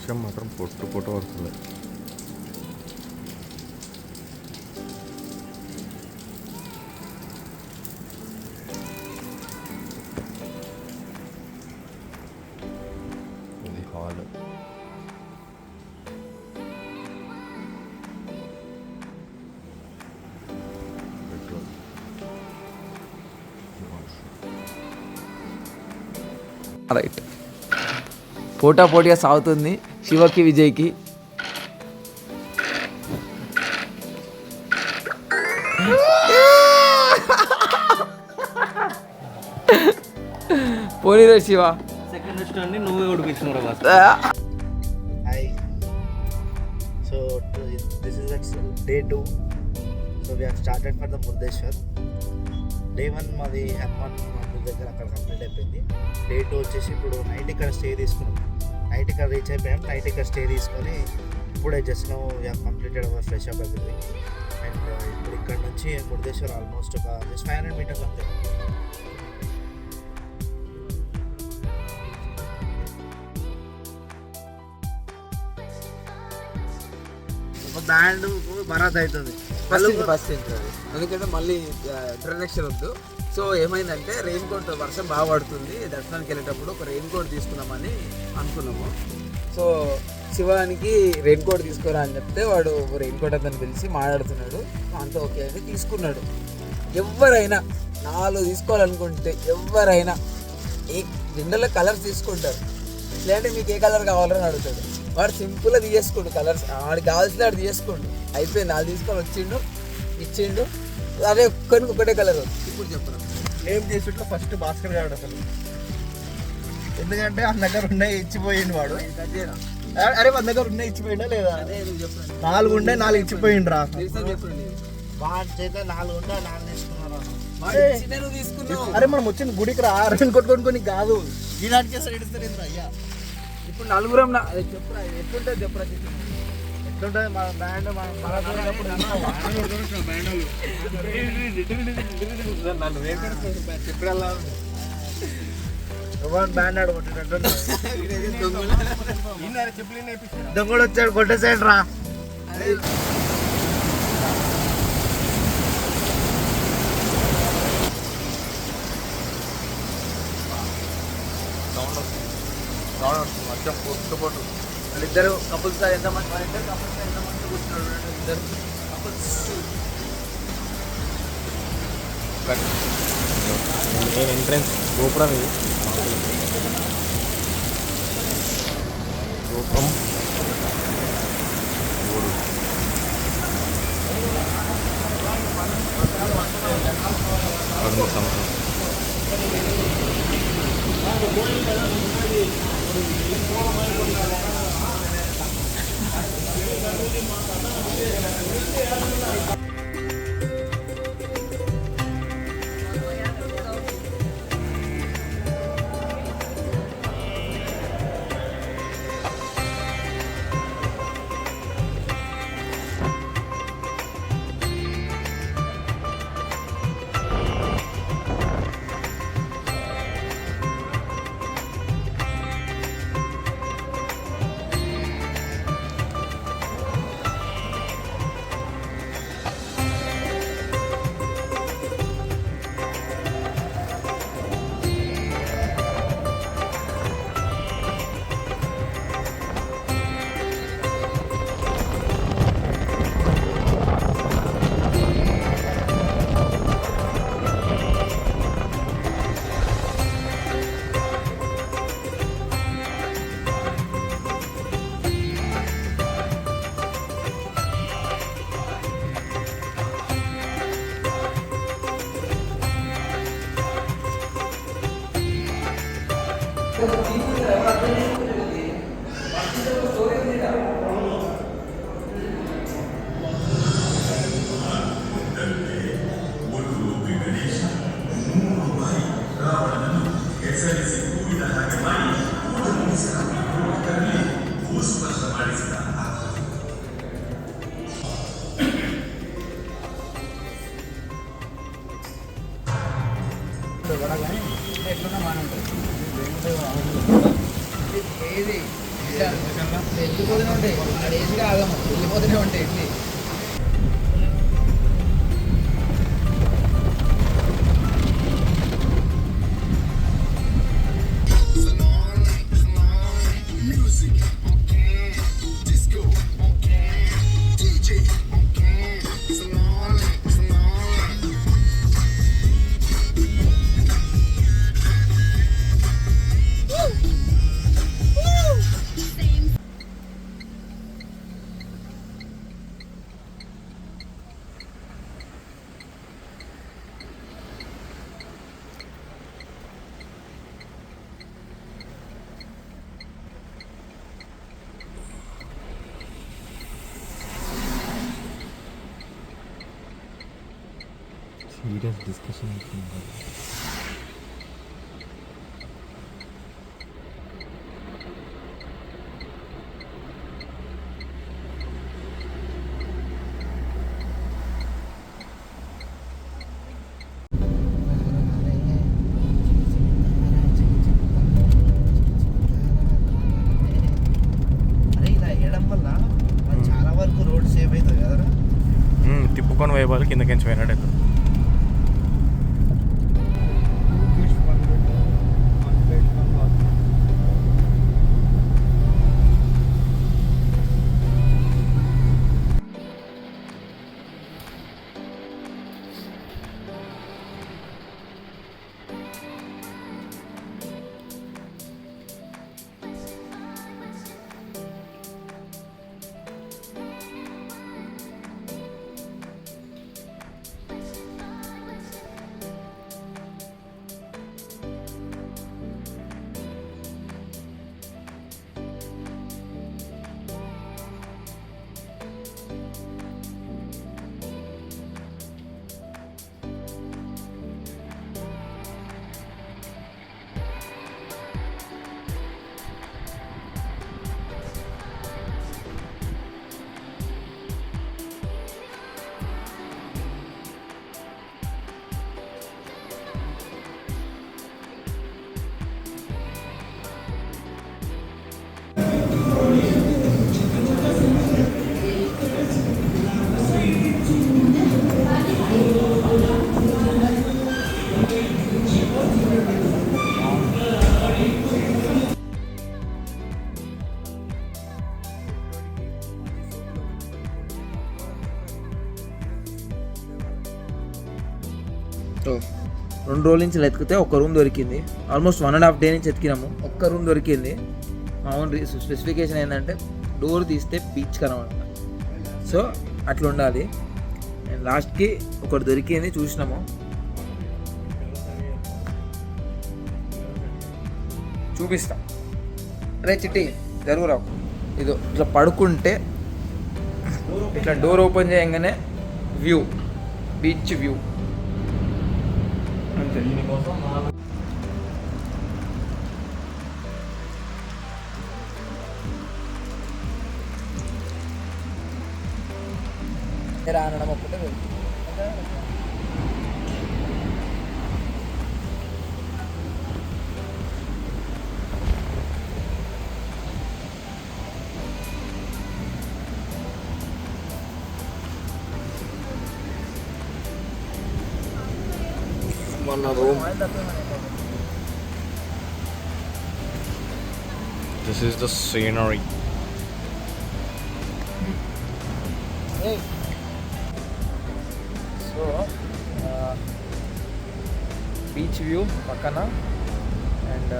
వర్షం మాత్రం పొట్టు పడుతుంది. ఇది హాల్. రైట్, పోటాపోటీగా సాగుతుంది శివకి విజయ్కి. పోనీరా శివ. సెకండ్ స్టాండ్ నువ్వే ఓడిపించినావు. Hi. So this is day 2. So we have started for the Murdeshwar. Day 1 మాది హనుమాన్ మందిర్ దగ్గర అక్కడ కంప్లీట్ అయిపోయింది. Day 2 వచ్చేసి ఇప్పుడు నైట్ ఇక్కడ స్టే తీసుకున్నాం. నైట్ ఇక్కడ రీచ్ అయిపోయాం. నైట్ ఇక్కడ స్టే తీసుకొని ఇప్పుడే just now we have completed our fresh up everything. And ఇప్పుడు ఇక్కడ నుంచి మురుదేశ్వర్ ఆల్మోస్ట్ ఒక జస్ట్ 500 మీటర్స్ అంతే. బ్యాండ్ బరాత్ అవుతుంది ఫస్ట్ ఎందుకంటే మళ్ళీ ఇంట్రడక్షన్ వద్దు. సో ఏమైందంటే రెయిన్ కోట్, వర్షం బాగా పడుతుంది, దర్శనానికి వెళ్ళేటప్పుడు ఒక రెయిన్ కోట్ తీసుకుందామని అనుకున్నాము. సో శివానికి రెయిన్ కోట్ తీసుకురా అని చెప్తే వాడు రెయిన్ కోట్ అతను పిలిచి మాట్లాడుతున్నాడు. అంతా ఓకే అని తీసుకున్నాడు. ఎవరైనా 4 తీసుకోవాలనుకుంటే ఎవరైనా జనరల్గా కలర్స్ తీసుకుంటారు. లేదంటే మీకు ఏ కలర్ కావాలని అడుగుతాడు. వాడు సింపుల్గా తీసేసుకోండు కలర్స్, వాడికి కావాల్సిన వాడు తీసుకోండు. అయిపోయింది, అది తీసుకొని వచ్చిండు, ఇచ్చిండు. అదే ఒక్కరికి ఒకటే కలర్. ఇప్పుడు చెప్పను ఏం చేసిట్లో ఫస్ట్ భాస్కర్ గారు అసలు, ఎందుకంటే ఆ దగ్గర ఉన్నాయి ఇచ్చిపోయిండు వాడు. అరే మన దగ్గర ఉన్నాయి ఇచ్చిపోయిండా లేదా? 4 ఉండే 4 ఇచ్చిపోయిండ్రా. వాడి చేత 4 ఉండే 4 తీసుకున్నారా? అరే మనం వచ్చింది గుడికి రా, రెండు కొట్టుకొని కాదు. ఈనాటికే సైడ్ ఇస్తారు అయ్యా. ఇప్పుడు నలుగురం చెప్పురా, ఎట్లుంటుంది చెప్పురా. ఎట్లుంటుంది మన బ్యాండ్ చెప్పడల్లా బ్యాండ్ ఆడు కొట్టేటట్టు దొంగడు వచ్చాడు కొట్టేసాడు రా. వర్షం పొట్టు వాళ్ళిద్దరు కపుల్స్ ఎంతమంది, వాళ్ళిద్దరు కపుల్స్ ఎంతమంది కూర్చున్నాడు. ఇద్దరు కపుల్స్. మెయిన్ ఎంట్రెన్స్ గోపురం. ఇది గోపురం 13 సంవత్సరం. ఏది వెళ్ళిపోతూనే ఉంటాయి అడేసిగా ఆగము వెళ్ళిపోతూనే ఉంటాయి ఇడ్లీ. సీరియస్ డిస్కషన్ అరే ఇలా వేయడం వల్ల చాలా వరకు రోడ్ సేవ్ అవుతుంది కదరా. తిప్పుకొని వేయాలి కిందకించి పోయినట్టు. సో 2 రోజుల నుంచి వెతికితే ఒక్క రూమ్ దొరికింది. ఆల్మోస్ట్ 1.5 డే నుంచి వెతికినాము, ఒక్క రూమ్ దొరికింది. మా ఓన్ స్పెసిఫికేషన్ ఏంటంటే డోర్ తీస్తే బీచ్ కనబడాలి. సో అట్లా ఉండాలి. అండ్ లాస్ట్కి ఒకటి దొరికింది, చూసినాము. చూపిస్తా. అరే చిట్టి జరుగురావు. ఇదో ఇట్లా పడుకుంటే ఇట్లా డోర్ ఓపెన్ చేయగానే వ్యూ, బీచ్ వ్యూ అంతే. రానడం ఒక్కటే తెలుసు. మన room. This is the scenery. So beach view పక్కన అండ్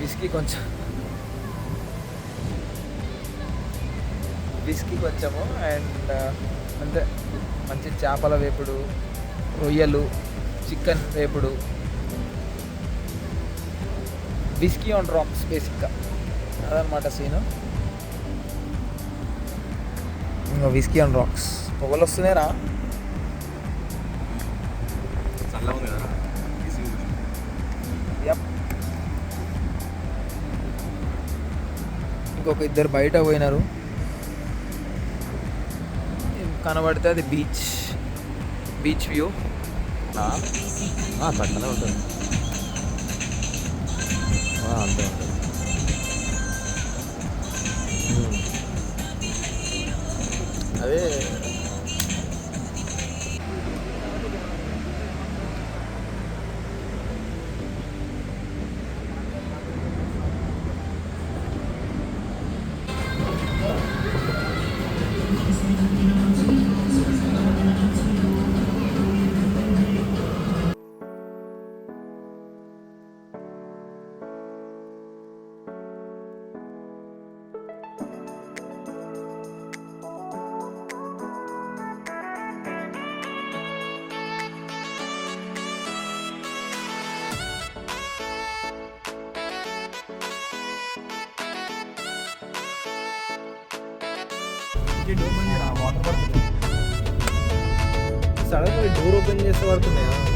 విస్కీ కొంచెము అండ్ అంతే. మంచి చేపల వేపుడు, రొయ్యలు, చికెన్ వేపుడు, విస్కీ ఆన్ రాక్స్ బేసిక్గా అదనమాట సీను. ఇంకా విస్కీ ఆన్ రాక్స్. పొగలు వస్తున్నాయిరా. ఇంకొక 2 బయట పోయినారు. కనబడితే అది బీచ్ వ్యూ. తక్కువనే ఉంటుంది. అంతే ఉంటుంది. అదే డోర్ ఓపెన్ చేస్తే పడుతున్నాయా?